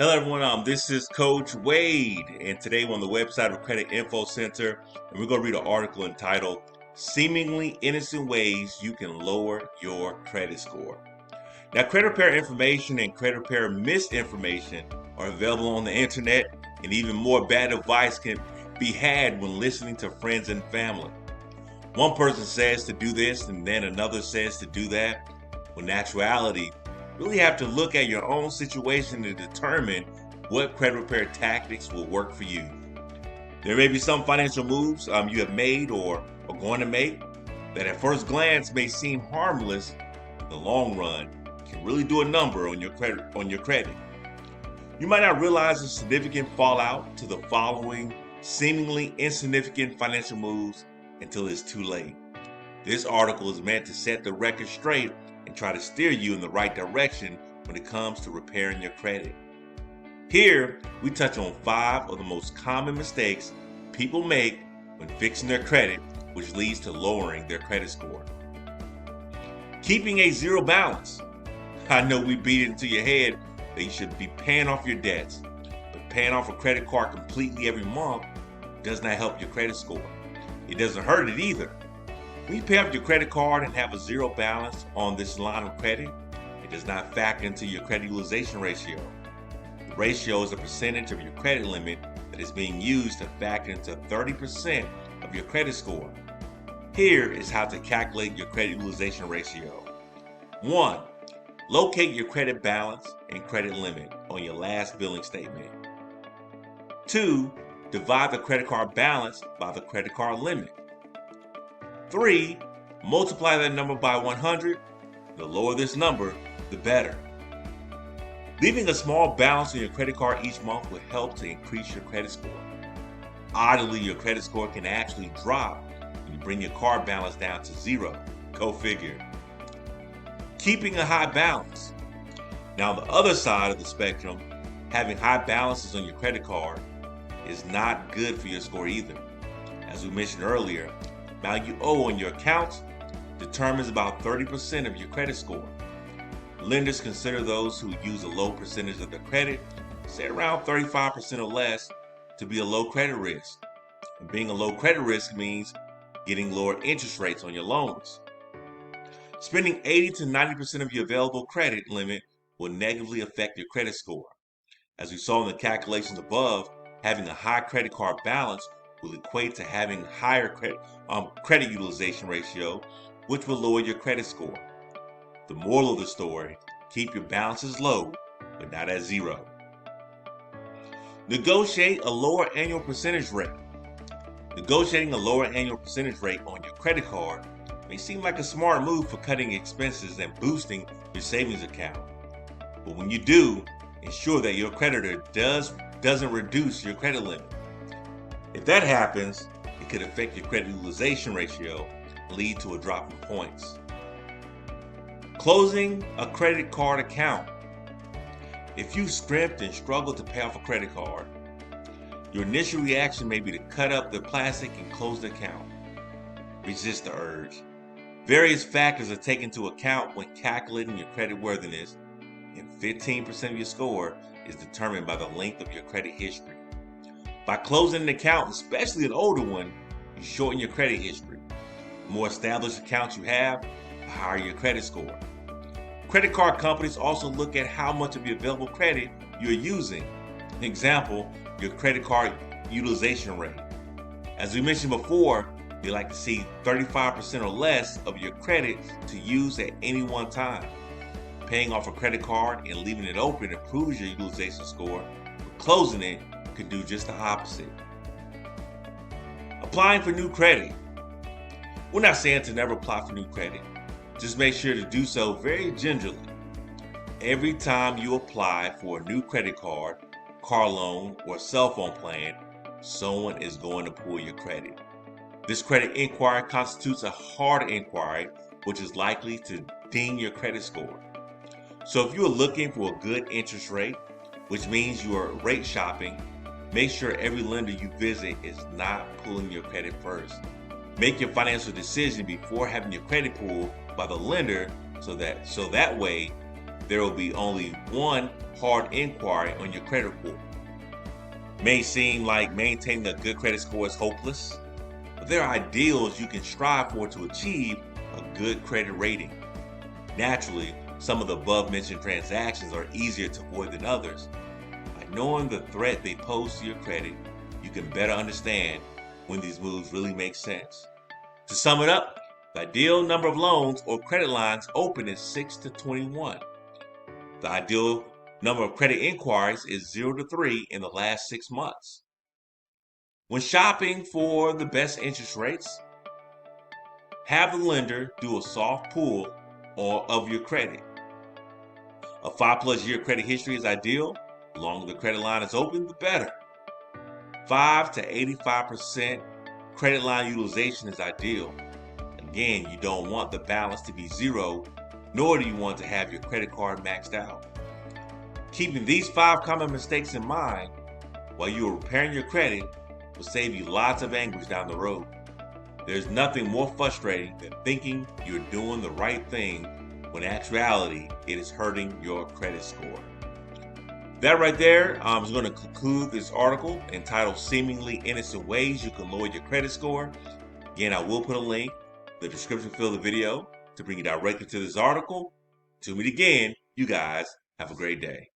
Hello, everyone. This is Coach Wade, and today we're on the website of Credit Info Center, and we're going to read an article entitled "Seemingly Innocent Ways You Can Lower Your Credit Score." Now, credit repair information and credit repair misinformation are available on the internet, and even more bad advice can be had when listening to friends and family. One person says to do this, and then another says to do that, when in actuality, you really have to look at your own situation to determine what credit repair tactics will work for you. There may be some financial moves you have made or are going to make that at first glance may seem harmless. In the long run, can really do a number on your credit. You might not realize the significant fallout to the following seemingly insignificant financial moves until it's too late. This article is meant to set the record straight and try to steer you in the right direction when it comes to repairing your credit. Here, we touch on 5 of the most common mistakes people make when fixing their credit, which leads to lowering their credit score. Keeping a zero balance. I know we beat it into your head that you should be paying off your debts, but paying off a credit card completely every month does not help your credit score. It doesn't hurt it either. When you pay off your credit card and have a zero balance on this line of credit, it does not factor into your credit utilization ratio. The ratio is a percentage of your credit limit that is being used to factor into 30% of your credit score. Here is how to calculate your credit utilization ratio. 1. Locate your credit balance and credit limit on your last billing statement. 2. Divide the credit card balance by the credit card limit. 3. Multiply that number by 100. The lower this number, the better. Leaving a small balance on your credit card each month will help to increase your credit score. Oddly, your credit score can actually drop when you bring your card balance down to 0. Go figure. Keeping a high balance. Now, on the other side of the spectrum, having high balances on your credit card is not good for your score either. As we mentioned earlier, amount you owe on your accounts determines about 30% of your credit score. Lenders consider those who use a low percentage of their credit, say around 35% or less, to be a low credit risk. And being a low credit risk means getting lower interest rates on your loans. Spending 80 to 90% of your available credit limit will negatively affect your credit score. As we saw in the calculations above, having a high credit card balance will equate to having higher credit utilization ratio, which will lower your credit score. The moral of the story, keep your balances low, but not at 0. Negotiate a lower annual percentage rate. Negotiating a lower annual percentage rate on your credit card may seem like a smart move for cutting expenses and boosting your savings account. But when you do, ensure that your creditor doesn't reduce your credit limit. If that happens, it could affect your credit utilization ratio and lead to a drop in points. Closing a credit card account. If you scrimped and struggled to pay off a credit card, your initial reaction may be to cut up the plastic and close the account. Resist the urge. Various factors are taken into account when calculating your credit worthiness, and 15% of your score is determined by the length of your credit history. By closing an account, especially an older one, you shorten your credit history. The more established accounts you have, the higher your credit score. Credit card companies also look at how much of your available credit you're using. An example, your credit card utilization rate. As we mentioned before, they like to see 35% or less of your credit to use at any one time. Paying off a credit card and leaving it open improves your utilization score, but closing it could do just the opposite. Applying for new credit. We're not saying to never apply for new credit. Just make sure to do so very gingerly. Every time you apply for a new credit card, car loan, or cell phone plan, someone is going to pull your credit. This credit inquiry constitutes a hard inquiry, which is likely to ding your credit score. So if you are looking for a good interest rate, which means you are rate shopping, make sure every lender you visit is not pulling your credit first. Make your financial decision before having your credit pulled by the lender so that way there will be only one hard inquiry on your credit report. It may seem like maintaining a good credit score is hopeless, but there are ideals you can strive for to achieve a good credit rating. Naturally, some of the above-mentioned transactions are easier to avoid than others. By knowing the threat they pose to your credit, you can better understand when these moves really make sense. To sum it up, the ideal number of loans or credit lines open is 6 to 21. The ideal number of credit inquiries is 0 to 3 in the last 6 months. When shopping for the best interest rates, have the lender do a soft pull of your credit. A 5+ year credit history is ideal. The longer the credit line is open, the better. 5 to 85% credit line utilization is ideal. Again, you don't want the balance to be 0, nor do you want to have your credit card maxed out. Keeping these 5 common mistakes in mind while you are repairing your credit will save you lots of anguish down the road. There's nothing more frustrating than thinking you're doing the right thing when in actuality it is hurting your credit score. That right there is going to conclude this article entitled Seemingly Innocent Ways You Can Lower Your Credit Score. Again, I will put a link in the description field of the video to bring you directly to this article. To meet again, you guys have a great day.